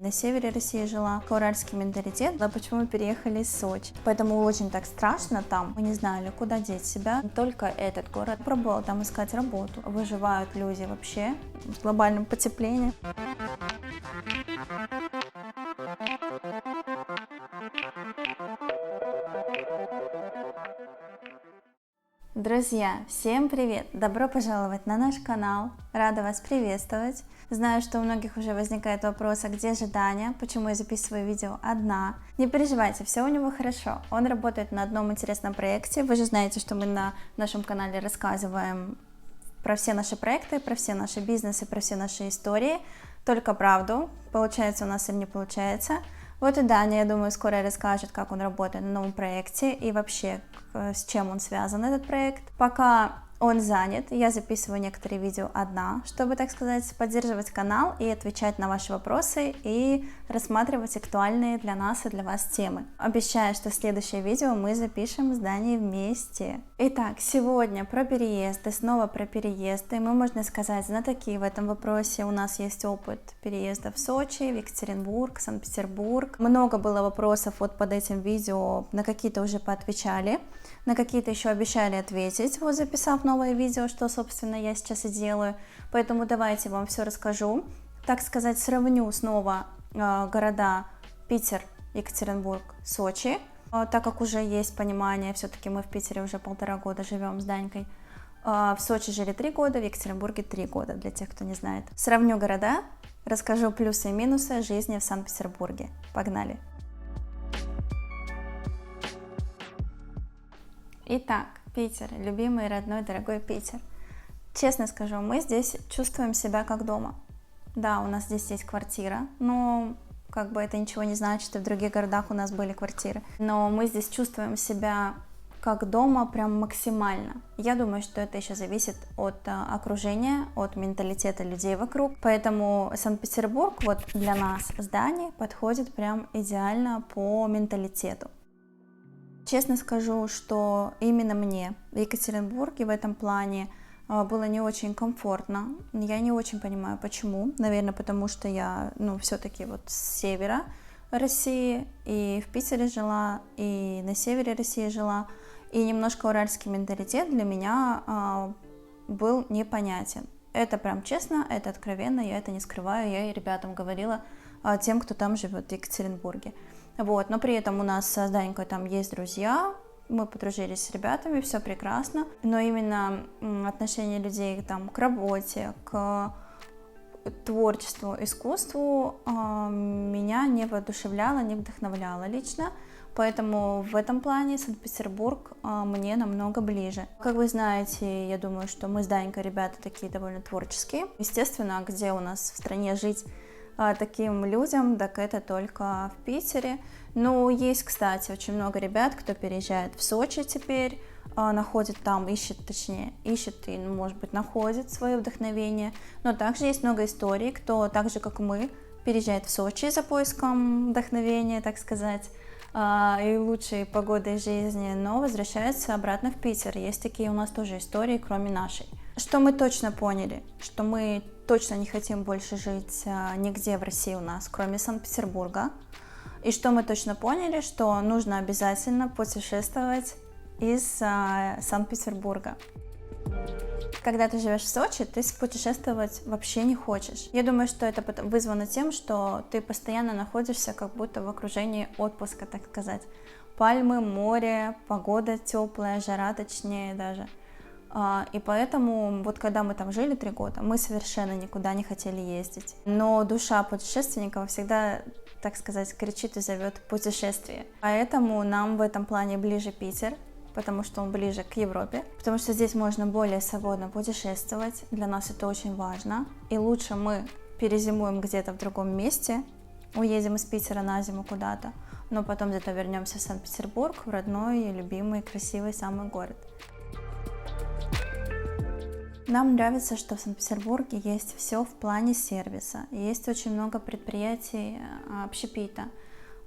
На севере России жила, уральский менталитет, да почему переехали из Сочи. Поэтому очень так страшно там, мы не знали, куда деть себя. Только этот город пробовал там искать работу. Выживают люди вообще в глобальном потеплении. Друзья, всем привет! Добро пожаловать на наш канал, рада вас приветствовать. Знаю, что у многих уже возникает вопрос, а где же Даня, почему я записываю видео одна. Не переживайте, все у него хорошо, он работает на одном интересном проекте. Вы же знаете, что мы на нашем канале рассказываем про все наши проекты, про все наши бизнесы, про все наши истории, только правду, получается у нас или не получается. Вот и Даня, я думаю, скоро расскажет, как он работает на новом проекте и вообще с чем он связан, этот проект. Пока он занят, я записываю некоторые видео одна, чтобы, так сказать, поддерживать канал и отвечать на ваши вопросы и рассматривать актуальные для нас и для вас темы. Обещаю, что следующее видео мы запишем с Даней вместе. Итак, сегодня про переезды, снова про переезды. Мы, можно сказать, знатоки в этом вопросе. У нас есть опыт переезда в Сочи, в Екатеринбург, Санкт-Петербург. Много было вопросов вот под этим видео, на какие-то уже поотвечали, на какие-то еще обещали ответить, вот записав новое видео, что, собственно, я сейчас и делаю. Поэтому давайте вам все расскажу. Так сказать, сравню снова города Питер, Екатеринбург, Сочи, так как уже есть понимание, все-таки мы в Питере уже 1,5 года живем с Данькой. В Сочи жили 3 года, в Екатеринбурге 3 года, для тех, кто не знает. Сравню города, расскажу плюсы и минусы жизни в Санкт-Петербурге. Погнали! Итак, Питер, любимый, родной, дорогой Питер. Честно скажу, мы здесь чувствуем себя как дома. Да, у нас здесь есть квартира, но как бы это ничего не значит, и в других городах у нас были квартиры. Но мы здесь чувствуем себя как дома прям максимально. Я думаю, что это еще зависит от окружения, от менталитета людей вокруг. Поэтому Санкт-Петербург вот для нас с Даней подходит прям идеально по менталитету. Честно скажу, что именно мне в Екатеринбурге в этом плане было не очень комфортно. Я не очень понимаю, почему. Наверное, потому что я, все-таки вот с севера России и в Питере жила, и на севере России жила. И немножко уральский менталитет для меня был непонятен. Это прям честно, это откровенно, я это не скрываю. Я и ребятам говорила, тем, кто там живет в Екатеринбурге. Вот, но при этом у нас с Данькой там есть друзья, мы подружились с ребятами, все прекрасно, но именно отношение людей там к работе, к творчеству, искусству меня не воодушевляло, не вдохновляло лично, поэтому в этом плане Санкт-Петербург мне намного ближе. Как вы знаете, я думаю, что мы с Данькой ребята такие довольно творческие. Естественно, где у нас в стране жить таким людям, так это только в Питере. Но есть, кстати, очень много ребят, кто переезжает в Сочи теперь, находит там, ищет и, может быть, находит свое вдохновение. Но также есть много историй, кто так же, как мы, переезжает в Сочи за поиском вдохновения, так сказать, и лучшей погоды жизни, но возвращается обратно в Питер. Есть такие у нас тоже истории, кроме нашей. Что мы точно поняли, что мы точно не хотим больше жить нигде в России у нас, кроме Санкт-Петербурга. И что мы точно поняли, что нужно обязательно путешествовать из Санкт-Петербурга. Когда ты живешь в Сочи, ты путешествовать вообще не хочешь. Я думаю, что это вызвано тем, что ты постоянно находишься как будто в окружении отпуска, так сказать. Пальмы, море, погода теплая, жара точнее даже. И поэтому, вот когда мы там жили 3 года, мы совершенно никуда не хотели ездить. Но душа путешественника всегда, так сказать, кричит и зовет путешествие. Поэтому нам в этом плане ближе Питер, потому что он ближе к Европе, потому что здесь можно более свободно путешествовать. Для нас это очень важно. И лучше мы перезимуем где-то в другом месте, уедем из Питера на зиму куда-то, но потом зато вернемся в Санкт-Петербург, в родной, любимый, красивый самый город. Нам нравится, что в Санкт-Петербурге есть все в плане сервиса. Есть очень много предприятий общепита.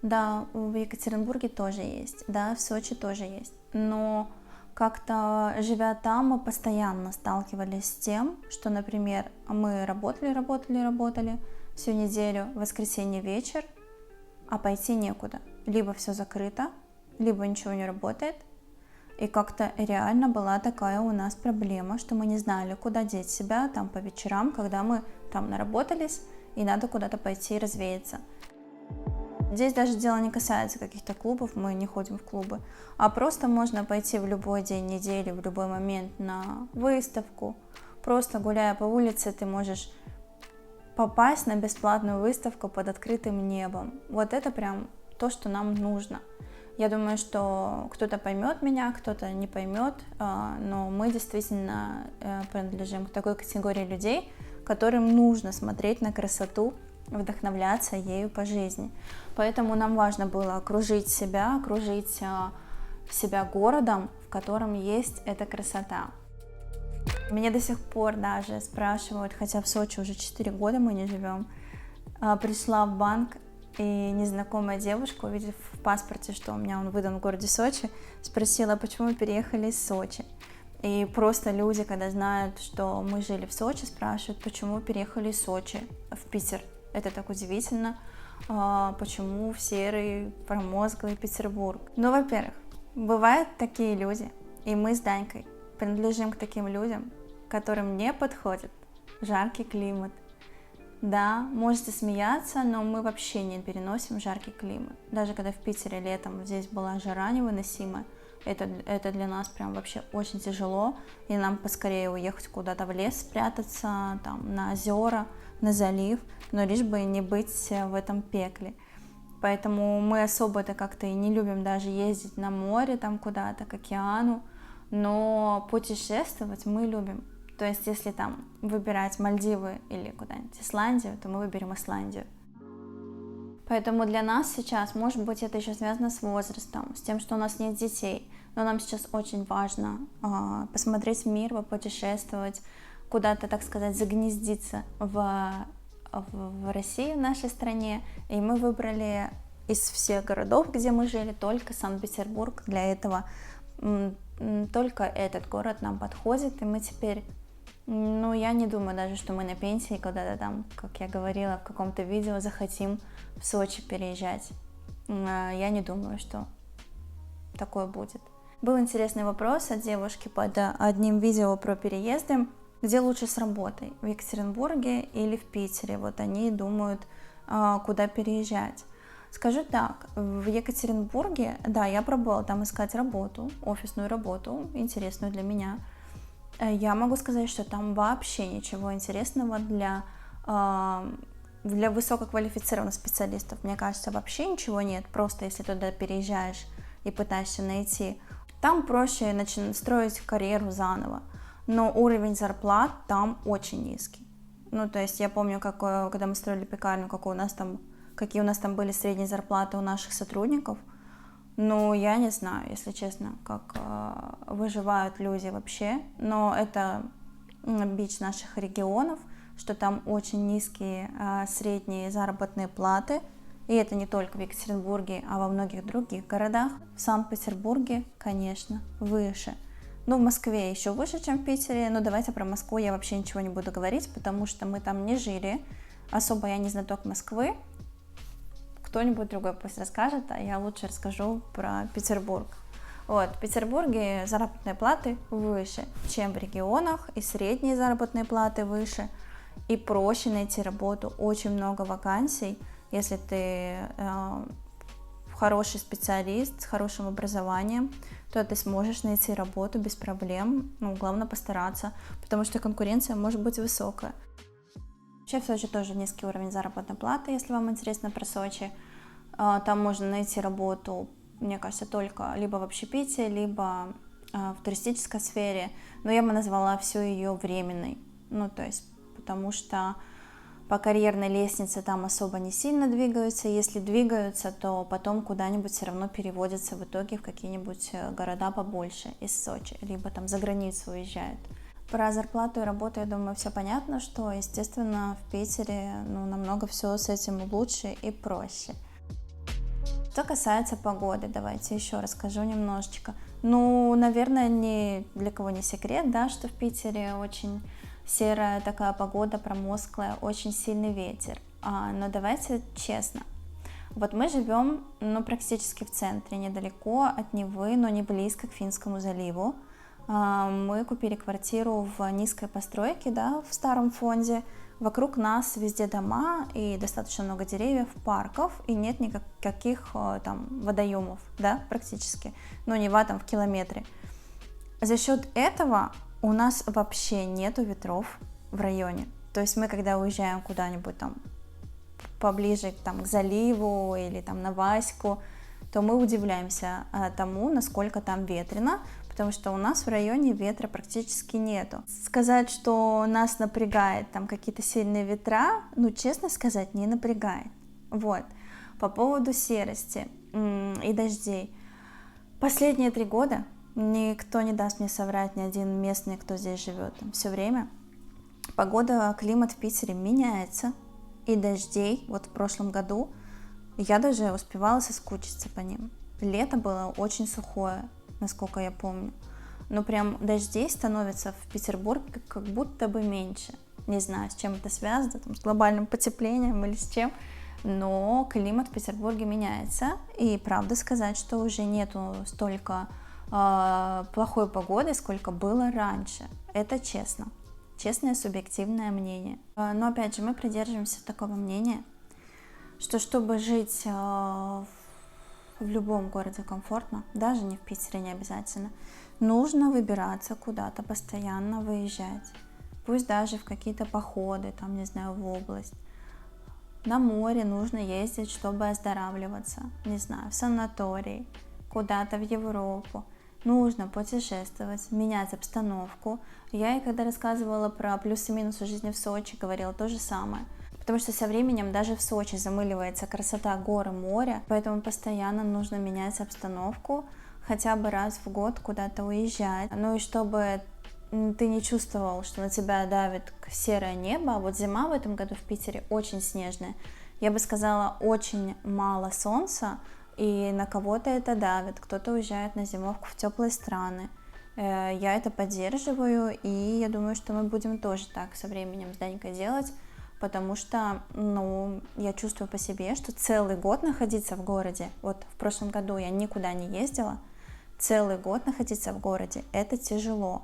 Да, в Екатеринбурге тоже есть, да, в Сочи тоже есть. Но как-то, живя там, мы постоянно сталкивались с тем, что, например, мы работали, всю неделю, воскресенье вечер, а пойти некуда. Либо все закрыто, либо ничего не работает. И как-то реально была такая у нас проблема, что мы не знали, куда деть себя там по вечерам, когда мы там наработались, и надо куда-то пойти развеяться. Здесь даже дело не касается каких-то клубов, мы не ходим в клубы, а просто можно пойти в любой день недели, в любой момент на выставку. Просто гуляя по улице, ты можешь попасть на бесплатную выставку под открытым небом. Вот это прям то, что нам нужно. Я думаю, что кто-то поймет меня, кто-то не поймет, но мы действительно принадлежим к такой категории людей, которым нужно смотреть на красоту, вдохновляться ею по жизни. Поэтому нам важно было окружить себя городом, в котором есть эта красота. Меня до сих пор даже спрашивают, хотя в Сочи уже 4 года мы не живем, пришла в банк, и незнакомая девушка, увидев в паспорте, что у меня он выдан в городе Сочи, спросила, почему мы переехали из Сочи. И просто люди, когда знают, что мы жили в Сочи, спрашивают, почему переехали из Сочи в Питер. Это так удивительно, почему в серый, промозглый Петербург. Ну, во-первых, бывают такие люди, и мы с Данькой принадлежим к таким людям, которым не подходит жаркий климат. Да, можете смеяться, но мы вообще не переносим жаркий климат. Даже когда в Питере летом здесь была жара невыносимая, это для нас прям вообще очень тяжело, и нам поскорее уехать куда-то в лес, спрятаться, там, на озера, на залив, но лишь бы не быть в этом пекле. Поэтому мы особо-то как-то и не любим даже ездить на море, там куда-то, к океану, но путешествовать мы любим. То есть, если там выбирать Мальдивы или куда-нибудь Исландию, то мы выберем Исландию. Поэтому для нас сейчас, может быть, это еще связано с возрастом, с тем, что у нас нет детей, но нам сейчас очень важно посмотреть мир, попутешествовать, куда-то, так сказать, загнездиться в России, в нашей стране. И мы выбрали из всех городов, где мы жили, только Санкт-Петербург. Для этого только этот город нам подходит, и мы теперь... Ну, я не думаю даже, что мы на пенсии куда-то там, как я говорила в каком-то видео, захотим в Сочи переезжать. Я не думаю, что такое будет. Был интересный вопрос от девушки под одним видео про переезды. Где лучше с работой? В Екатеринбурге или в Питере? Вот они думают, куда переезжать. Скажу так, в Екатеринбурге, да, я пробовала там искать работу, офисную работу, интересную для меня. Я могу сказать, что там вообще ничего интересного для высококвалифицированных специалистов. Мне кажется, вообще ничего нет, просто если туда переезжаешь и пытаешься найти. Там проще строить карьеру заново, но уровень зарплат там очень низкий. Ну, то есть я помню, когда мы строили пекарню, какие у нас там были средние зарплаты у наших сотрудников. Ну, я не знаю, если честно, как выживают люди вообще, но это бич наших регионов, что там очень низкие средние заработные платы, и это не только в Екатеринбурге, а во многих других городах. В Санкт-Петербурге, конечно, выше. Ну, в Москве еще выше, чем в Питере, но давайте про Москву я вообще ничего не буду говорить, потому что мы там не жили, особо я не знаток Москвы. Кто-нибудь другой пусть расскажет, а я лучше расскажу про Петербург. Вот, в Петербурге заработные платы выше, чем в регионах, и средние заработные платы выше, и проще найти работу, очень много вакансий, если ты хороший специалист с хорошим образованием, то ты сможешь найти работу без проблем, ну, главное постараться, потому что конкуренция может быть высокая. Вообще в Сочи тоже низкий уровень заработной платы, если вам интересно про Сочи. Там можно найти работу, мне кажется, только либо в общепите, либо в туристической сфере. Но я бы назвала всю ее временной. Ну, то есть, потому что по карьерной лестнице там особо не сильно двигаются. Если двигаются, то потом куда-нибудь все равно переводятся в итоге в какие-нибудь города побольше из Сочи, либо там за границу уезжают. Про зарплату и работу, я думаю, все понятно, что, естественно, в Питере намного все с этим лучше и проще. Что касается погоды, давайте еще расскажу немножечко. Ну, наверное, ни для кого не секрет, да, что в Питере очень серая такая погода, промозглая, очень сильный ветер. но давайте честно. Вот мы живем, практически в центре, недалеко от Невы, но не близко к Финскому заливу. Мы купили квартиру в низкой постройке, да, в старом фонде. Вокруг нас везде дома и достаточно много деревьев, парков, и нет никаких там водоемов, да, практически, Нева там в километре. За счет этого у нас вообще нету ветров в районе. То есть мы, когда уезжаем куда-нибудь там поближе там, к заливу или там на Ваську, то мы удивляемся тому, насколько там ветрено, потому что у нас в районе ветра практически нету. Сказать, что нас напрягает там какие-то сильные ветра, честно сказать, не напрягает. Вот. По поводу серости и дождей. Последние 3 года никто не даст мне соврать, ни один местный, кто здесь живет все время. Погода, климат в Питере меняется, и дождей, вот в прошлом году, я даже успевала соскучиться по ним. Лето было очень сухое, насколько я помню. Но прям дождей становится в Петербурге как будто бы меньше. Не знаю, с чем это связано, там, с глобальным потеплением или с чем, но климат в Петербурге меняется. И правда сказать, что уже нету столько плохой погоды, сколько было раньше. Это честно. Честное субъективное мнение. Но опять же, мы придерживаемся такого мнения, что чтобы жить в любом городе комфортно, даже не в Питере, не обязательно, нужно выбираться куда-то, постоянно выезжать. Пусть даже в какие-то походы, там, не знаю, в область. На море нужно ездить, чтобы оздоравливаться, не знаю, в санаторий, куда-то в Европу. Нужно путешествовать, менять обстановку. Я и когда рассказывала про плюсы и минусы жизни в Сочи, говорила то же самое. Потому что со временем даже в Сочи замыливается красота горы, моря, поэтому постоянно нужно менять обстановку, хотя бы раз в год куда-то уезжать. И чтобы ты не чувствовал, что на тебя давит серое небо. Вот зима в этом году в Питере очень снежная. Я бы сказала, очень мало солнца, и на кого-то это давит, кто-то уезжает на зимовку в теплые страны. Я это поддерживаю, и я думаю, что мы будем тоже так со временем с Данькой делать, потому что, я чувствую по себе, что целый год находиться в городе, вот в прошлом году я никуда не ездила, целый год находиться в городе — это тяжело.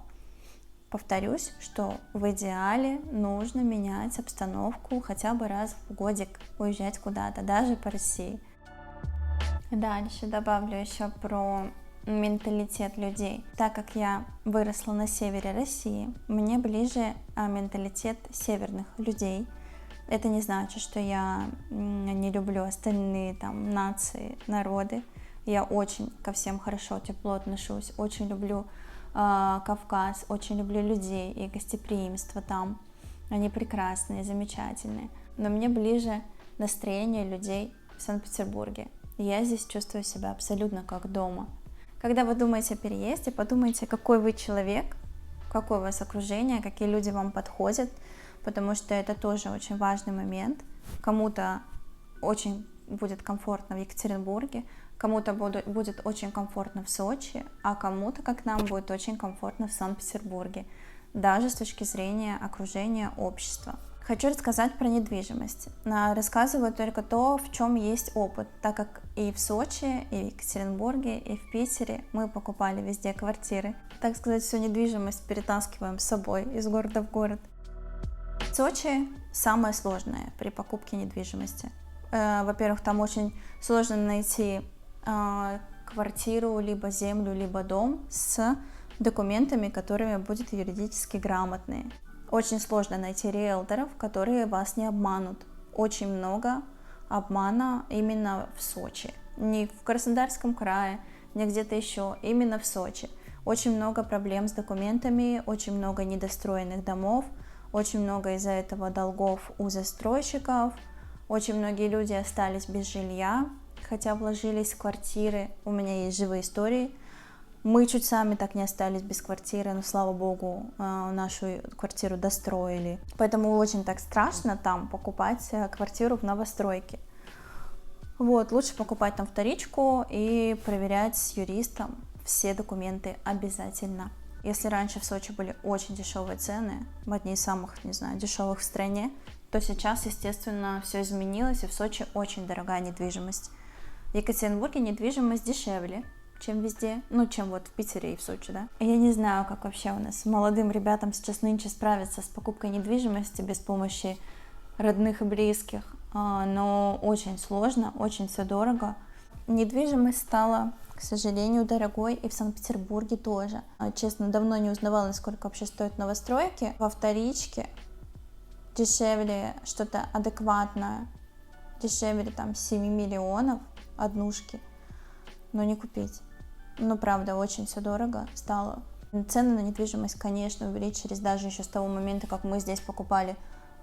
Повторюсь, что в идеале нужно менять обстановку хотя бы раз в годик, уезжать куда-то, даже по России. Дальше добавлю еще про менталитет людей. Так как я выросла на севере России, мне ближе менталитет северных людей. Это не значит, что я не люблю остальные там нации, народы. Я очень ко всем хорошо, тепло отношусь, очень люблю Кавказ, очень люблю людей и гостеприимство там. Они прекрасные, замечательные. Но мне ближе настроение людей в Санкт-Петербурге. Я здесь чувствую себя абсолютно как дома. Когда вы думаете о переезде, подумайте, какой вы человек, какое у вас окружение, какие люди вам подходят, потому что это тоже очень важный момент. Кому-то очень будет комфортно в Екатеринбурге, кому-то будет очень комфортно в Сочи, а кому-то, как нам, будет очень комфортно в Санкт-Петербурге, даже с точки зрения окружения, общества. Хочу рассказать про недвижимость. Рассказываю только то, в чем есть опыт, так как и в Сочи, и в Екатеринбурге, и в Питере мы покупали везде квартиры. Так сказать, всю недвижимость перетаскиваем с собой из города в город. В Сочи самое сложное при покупке недвижимости. Во-первых, там очень сложно найти квартиру, либо землю, либо дом с документами, которыми будут юридически грамотные. Очень сложно найти риэлторов, которые вас не обманут. Очень много обмана именно в Сочи. Не в Краснодарском крае, не где-то еще, именно в Сочи. Очень много проблем с документами, очень много недостроенных домов, очень много из-за этого долгов у застройщиков. Очень многие люди остались без жилья, хотя вложились в квартиры. У меня есть живые истории. Мы чуть сами так не остались без квартиры, но, слава богу, нашу квартиру достроили. Поэтому очень так страшно там покупать квартиру в новостройке. Вот, лучше покупать там вторичку и проверять с юристом все документы обязательно. Если раньше в Сочи были очень дешевые цены, одни из самых, не знаю, дешевых в стране, то то сейчас, естественно, все изменилось, и в Сочи очень дорогая недвижимость. В Екатеринбурге недвижимость дешевле, чем везде, ну, чем вот в Питере и в Сочи, да. И я не знаю, как вообще у нас молодым ребятам сейчас нынче справиться с покупкой недвижимости без помощи родных и близких, но очень сложно, очень все дорого. Недвижимость стала, к сожалению, дорогой, и в Санкт-Петербурге тоже. Честно, давно не узнавала, сколько вообще стоят новостройки. Во вторичке дешевле что-то адекватное, дешевле там 7 миллионов однушки, но не купить. Ну, правда, очень все дорого стало. Цены на недвижимость, конечно, увеличились даже еще с того момента, как мы здесь покупали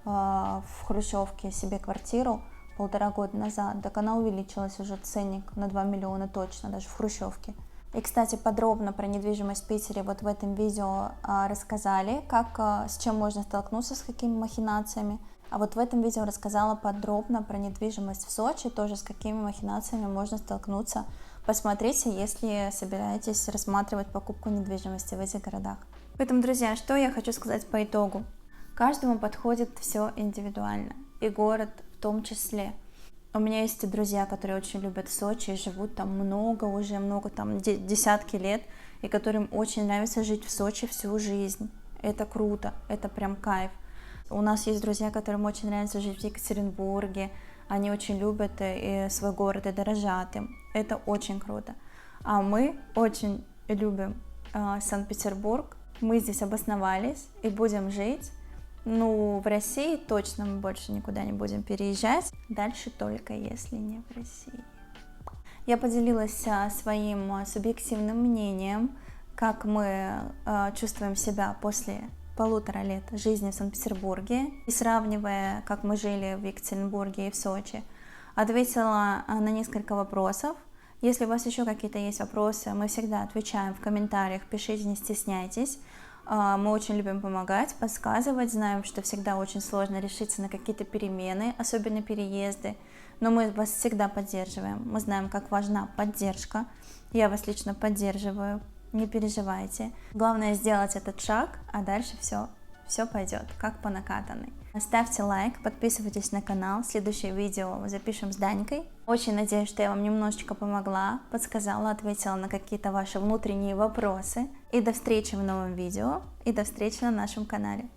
в Хрущевке себе квартиру 1,5 года назад. Так она увеличилась уже, ценник на 2 миллиона точно, даже в Хрущевке. И, кстати, подробно про недвижимость в Питере вот в этом видео рассказали, как, с чем можно столкнуться, с какими махинациями. А вот в этом видео рассказала подробно про недвижимость в Сочи, тоже с какими махинациями можно столкнуться. Посмотрите, если собираетесь рассматривать покупку недвижимости в этих городах. Поэтому, друзья, что я хочу сказать по итогу. Каждому подходит все индивидуально, и город в том числе. У меня есть друзья, которые очень любят Сочи и живут там много, там десятки лет, и которым очень нравится жить в Сочи всю жизнь. Это круто, это прям кайф. У нас есть друзья, которым очень нравится жить в Екатеринбурге, они очень любят свой город и дорожат им. Это очень круто. А мы очень любим Санкт-Петербург, мы здесь обосновались и будем жить. Ну, в России точно мы больше никуда не будем переезжать. Дальше только если не в России. Я поделилась своим субъективным мнением, как мы чувствуем себя после 1,5 лет жизни в Санкт-Петербурге, и сравнивая, как мы жили в Екатеринбурге и в Сочи, ответила на несколько вопросов. Если у вас еще какие-то есть вопросы, мы всегда отвечаем в комментариях, пишите, не стесняйтесь. Мы очень любим помогать, подсказывать, знаем, что всегда очень сложно решиться на какие-то перемены, особенно переезды, но мы вас всегда поддерживаем, мы знаем, как важна поддержка, я вас лично поддерживаю. Не переживайте. Главное сделать этот шаг, а дальше все пойдет, как по накатанной. Ставьте лайк, подписывайтесь на канал. Следующее видео запишем с Данькой. Очень надеюсь, что я вам немножечко помогла, подсказала, ответила на какие-то ваши внутренние вопросы. И до встречи в новом видео, и до встречи на нашем канале.